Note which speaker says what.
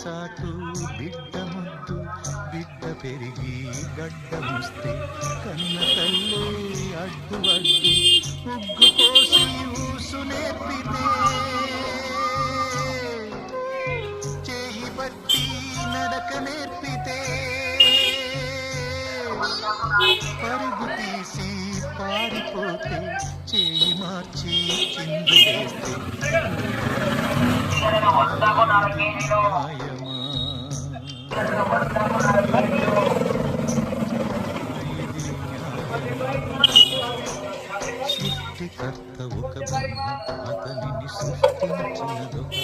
Speaker 1: చాటు బిడ్డ ముద్దు బిడ్డ పెరిగి గడ్డ ముస్తే కన్న తల్లి అడ్డు అడ్డు ముగ్గు కోసి ఊసు నేర్పితే చేయి బట్టి నడక నేర్పితే పరుగు తీసి పారిపోతే చేయి మార్చి చిందు వేస్తే సృష్టికర్త ఒక బ్రహ్మ అతనిని సృష్టించినదొక